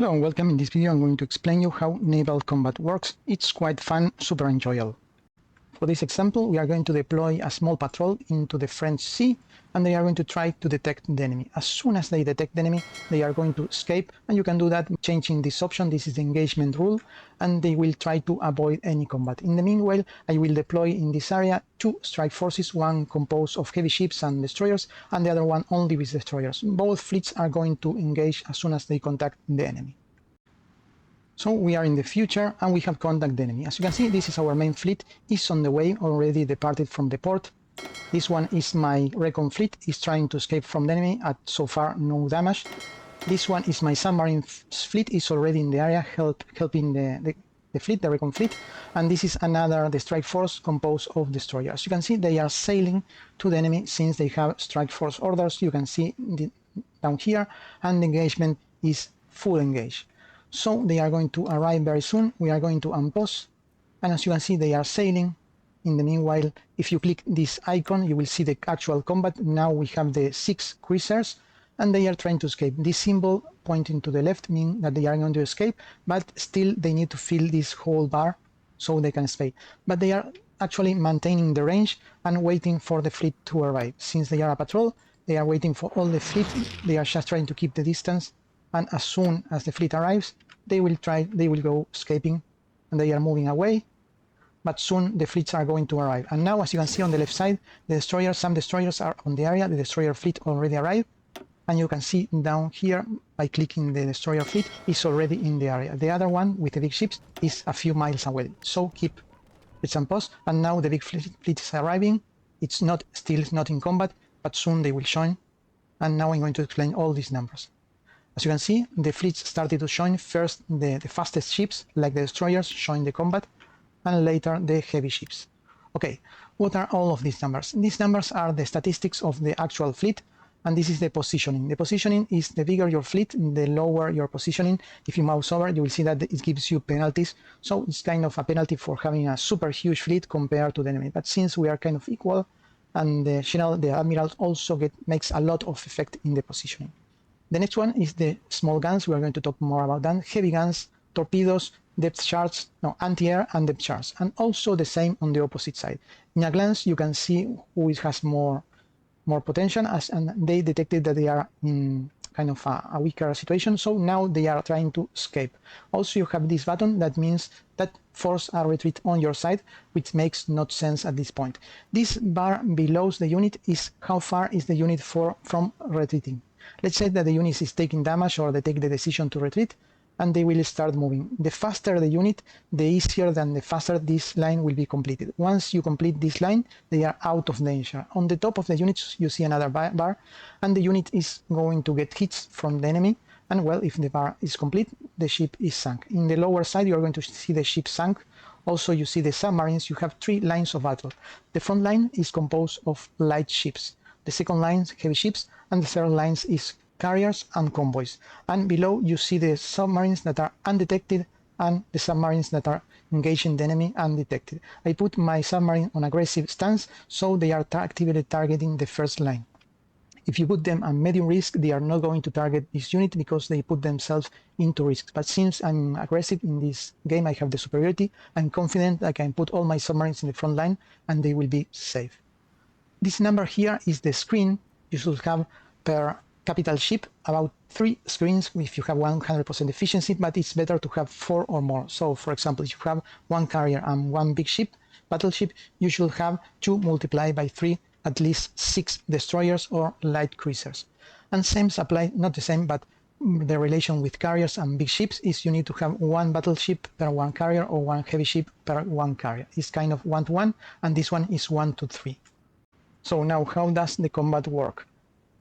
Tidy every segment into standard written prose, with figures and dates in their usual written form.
Hello and welcome. In this video I'm going to explain you how naval combat works. It's quite fun, super enjoyable. For this example we are going to deploy a small patrol into the French Sea and they are going to try to detect the enemy. As soon as they detect the enemy they are going to escape, and you can do that changing this option. This is the engagement rule, and they will try to avoid any combat. In the meanwhile I will deploy in this area two strike forces, one composed of heavy ships and destroyers and the other one only with destroyers. Both fleets are going to engage as soon as they contact the enemy. So we are in the future and we have contact the enemy. As you can see, this is our main fleet, is on the way, already departed from the port. This one is my recon fleet, is trying to escape from the enemy, at so far no damage. This one is my submarine fleet, is already in the area helping the fleet, the recon fleet. And this is another, the strike force composed of destroyers. As you can see, they are sailing to the enemy since they have strike force orders. You can see down here, and the engagement is full engage. So they are going to arrive very soon. We are going to unpause, and as you can see they are sailing. In the meanwhile, if you click this icon you will see the actual combat. Now we have the 6 cruisers and they are trying to escape. This symbol pointing to the left means that they are going to escape, but still they need to fill this whole bar so they can escape. But they are actually maintaining the range and waiting for the fleet to arrive. Since they are a patrol, they are waiting for all the fleet. They are just trying to keep the distance, and as soon as the fleet arrives they will go escaping, and they are moving away, but soon the fleets are going to arrive. And now, as you can see on the left side, the destroyers, some destroyers are on the area. The destroyer fleet already arrived, and you can see down here by clicking the destroyer fleet is already in the area. The other one with the big ships is a few miles away, so keep it some pause. And now the big fleet is arriving. It's still not in combat, but soon they will join. And now I'm going to explain all these numbers. As you can see, the fleets started to join. First the fastest ships, like the destroyers, join the combat, and later the heavy ships. Okay, what are all of these numbers? These numbers are the statistics of the actual fleet, and this is the positioning. The positioning is the bigger your fleet, the lower your positioning. If you mouse over, you will see that it gives you penalties. So it's kind of a penalty for having a super huge fleet compared to the enemy. But since we are kind of equal, and the general, the admiral also makes a lot of effect in the positioning. The next one is the small guns. We are going to talk more about that. Heavy guns, torpedoes, depth charts, anti-air and depth charts, and also the same on the opposite side. In a glance you can see who has more potential, and they detected that they are in kind of a weaker situation, so now they are trying to escape. Also you have this button that means that force a retreat on your side, which makes no sense at this point. This bar below the unit is how far is the unit from retreating. Let's say that the unit is taking damage, or they take the decision to retreat, and they will start moving. The faster the unit, the easier than the faster this line will be completed. Once you complete this line, they are out of danger. On the top of the units you see another bar, and the unit is going to get hits from the enemy, and well, if the bar is complete, the ship is sunk. In the lower side you are going to see the ship sunk. Also you see the submarines. You have 3 lines of battle. The front line is composed of light ships, the second line heavy ships, and the third line is carriers and convoys. And below you see the submarines that are undetected and the submarines that are engaging the enemy undetected. I put my submarine on aggressive stance, so they are actively targeting the first line. If you put them on medium risk, they are not going to target this unit because they put themselves into risks. But since I'm aggressive in this game, I have the superiority. I'm confident I can put all my submarines in the front line and they will be safe. This number here is the screen you should have per capital ship, about 3 screens if you have 100% efficiency, but it's better to have 4 or more. So for example, if you have 1 carrier and 1 big ship, battleship, you should have 2 multiplied by 3, at least 6 destroyers or light cruisers. And same apply, not the same, but the relation with carriers and big ships is you need to have 1 battleship per 1 carrier, or 1 heavy ship per 1 carrier. It's kind of 1 to 1, and this one is 1 to 3. So now how does the combat work?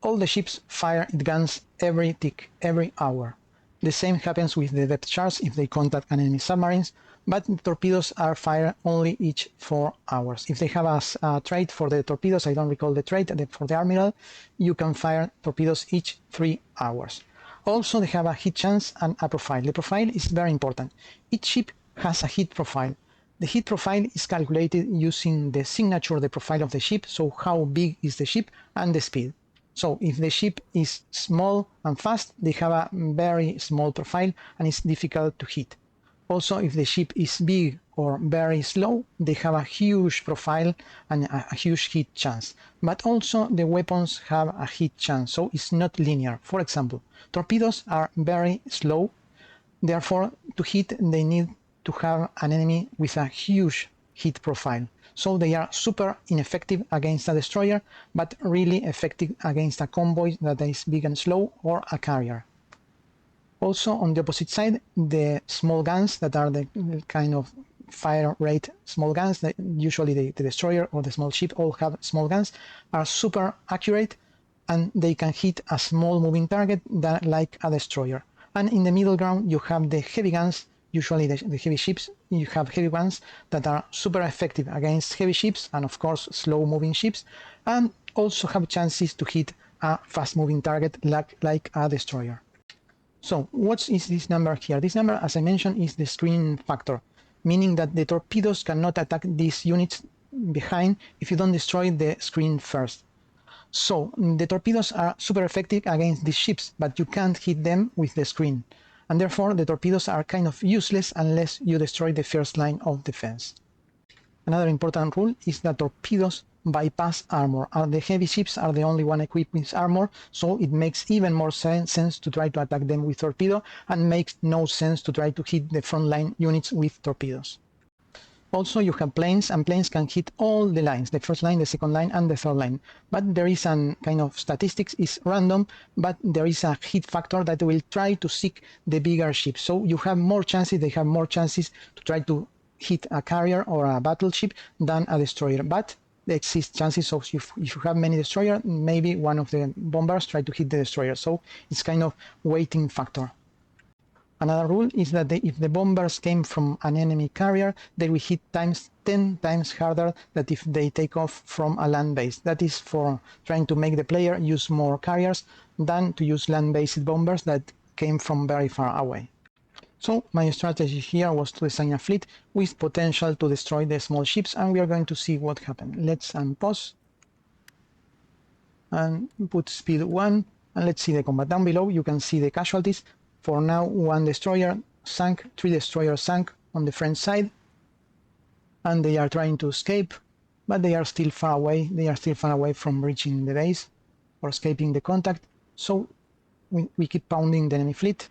All the ships fire its guns every tick, every hour. The same happens with the depth charts if they contact an enemy submarines, but the torpedoes are fired only each 4 hours. If they have a trait for the torpedoes, I don't recall the trait, for the admiral, you can fire torpedoes each 3 hours. Also they have a hit chance and a profile. The profile is very important. Each ship has a hit profile. The hit profile is calculated using the signature, the profile of the ship, so how big is the ship and the speed. So if the ship is small and fast, they have a very small profile and it's difficult to hit. Also, if the ship is big or very slow, they have a huge profile and a huge hit chance. But also the weapons have a hit chance, so it's not linear. For example, torpedoes are very slow, therefore to hit they need to have an enemy with a huge hit profile. So they are super ineffective against a destroyer, but really effective against a convoy that is big and slow or a carrier. Also, on the opposite side, the small guns that are the kind of fire rate small guns that usually the destroyer or the small ship all have small guns are super accurate and they can hit a small moving target like a destroyer. And in the middle ground, you have the heavy guns. Usually the heavy ships, you have heavy ones that are super effective against heavy ships and of course slow moving ships, and also have chances to hit a fast moving target like a destroyer. So what is this number here? This number, as I mentioned, is the screening factor, meaning that the torpedoes cannot attack these units behind if you don't destroy the screen first. So the torpedoes are super effective against these ships, but you can't hit them with the screen. And therefore the torpedoes are kind of useless unless you destroy the first line of defense. Another important rule is that torpedoes bypass armor. The heavy ships are the only one equipped with armor, so it makes even more sense to try to attack them with torpedo and makes no sense to try to hit the frontline units with torpedoes. Also, you have planes, and planes can hit all the lines, the first line, the second line, and the third line. But there is a kind of statistics, is random, but there is a hit factor that will try to seek the bigger ships. So you have more chances, they have more chances to try to hit a carrier or a battleship than a destroyer. But there exist chances of if you have many destroyers, maybe one of the bombers try to hit the destroyer. So it's kind of weighting factor. Another rule is that if the bombers came from an enemy carrier, they will hit 10 times harder than if they take off from a land base. That is for trying to make the player use more carriers than to use land-based bombers that came from very far away. So my strategy here was to design a fleet with potential to destroy the small ships, and we are going to see what happened. Let's unpause and put speed 1, and let's see the combat. Down below you can see the casualties. For now, 1 destroyer sank, 3 destroyers sank on the French side, and they are trying to escape, but they are still far away. They are still far away from reaching the base or escaping the contact. So we keep pounding the enemy fleet.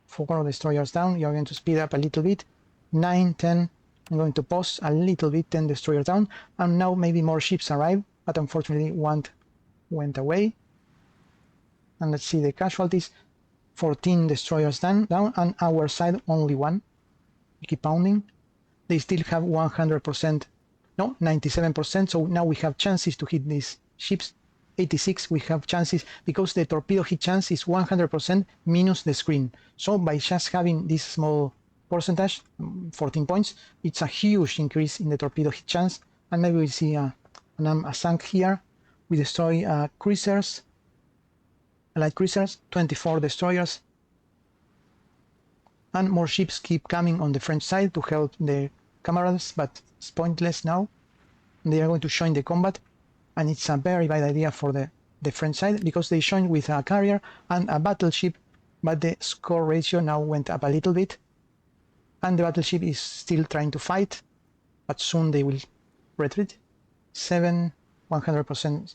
4 destroyers down. You are going to speed up a little bit. 9, 10. I'm going to pause a little bit. 10 destroyers down, and now maybe more ships arrive, but unfortunately 1 went away. And let's see the casualties. 14 destroyers down, and our side only 1. We keep pounding. They still have 100%, no, 97%, so now we have chances to hit these ships. 86 we have chances, because the torpedo hit chance is 100% minus the screen. So by just having this small percentage, 14 points, it's a huge increase in the torpedo hit chance. And maybe we see a sunk here. We destroy cruisers, light cruisers, 24 destroyers, and more ships keep coming on the French side to help their comrades, but it's pointless now. They are going to join the combat, and it's a very bad idea for the French side, because they joined with a carrier and a battleship, but the score ratio now went up a little bit, and the battleship is still trying to fight, but soon they will retreat. 7, 100%.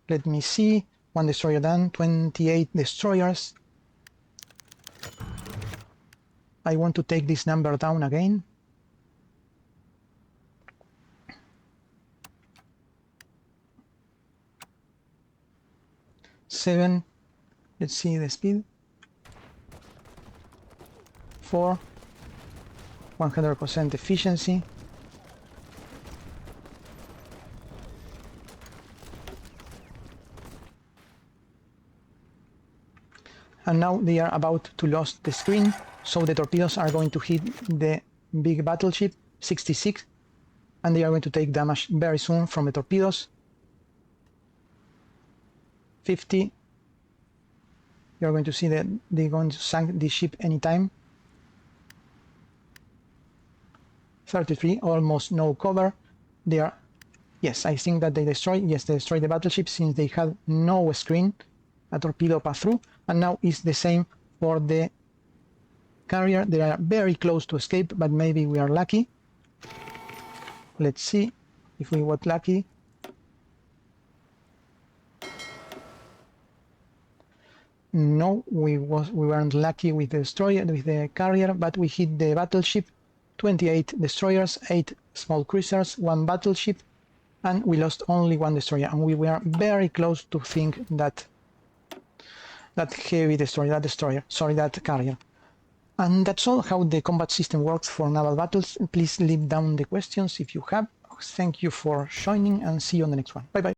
Let me see. 1 destroyer done, 28 destroyers. I want to take this number down again. Seven. Let's see the speed. 4. 100% efficiency. And now they are about to lose the screen, so the torpedoes are going to hit the big battleship, 66, and they are going to take damage very soon from the torpedoes. 50. You're going to see that they're going to sink the ship anytime. 33, almost no cover. They are Yes, I think that they destroyed the battleship since they had no screen. A torpedo passed through, and now it's the same for the carrier. They are very close to escape, but maybe we are lucky. Let's see if we were lucky. No, we weren't lucky with the destroyer, with the carrier, but we hit the battleship. 28 destroyers, 8 small cruisers, 1 battleship, and we lost only 1 destroyer. And we were very close to think that heavy destroyer, that carrier. And that's all how the combat system works for naval battles. Please leave down the questions if you have. Thank you for joining, and see you on the next one. Bye bye.